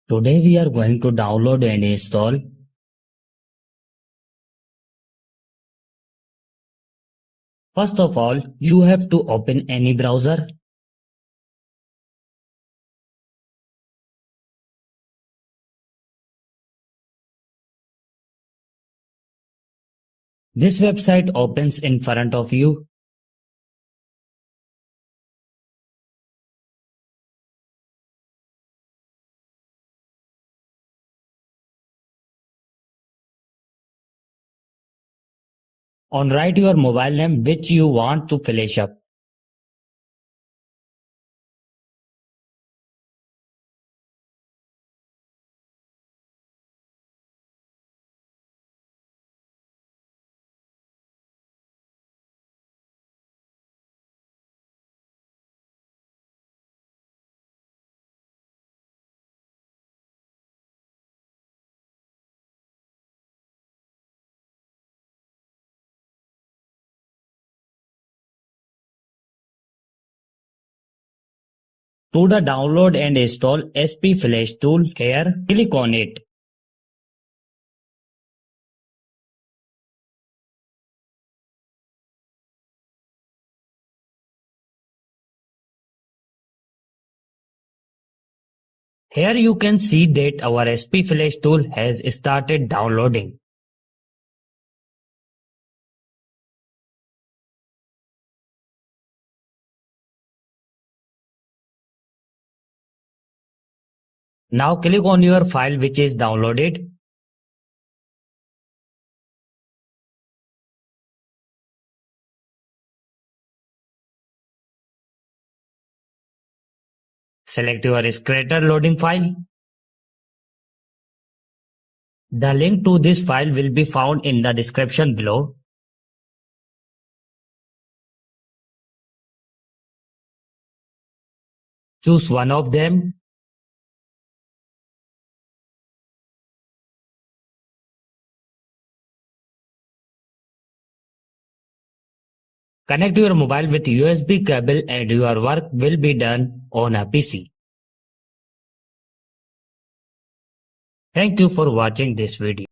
Today we are going to download and install. First of all, you have to open any browser. This website opens in front of you. On write your mobile name which you want to flash up. To the download and install SP Flash tool here, click on it. Here you can see that our SP Flash tool has started downloading. Now click on your file which is downloaded. Select your Scratter loading file. The link to this file will be found in the description below. Choose one of them. Connect your mobile with USB cable and your work will be done on a PC. Thank you for watching this video.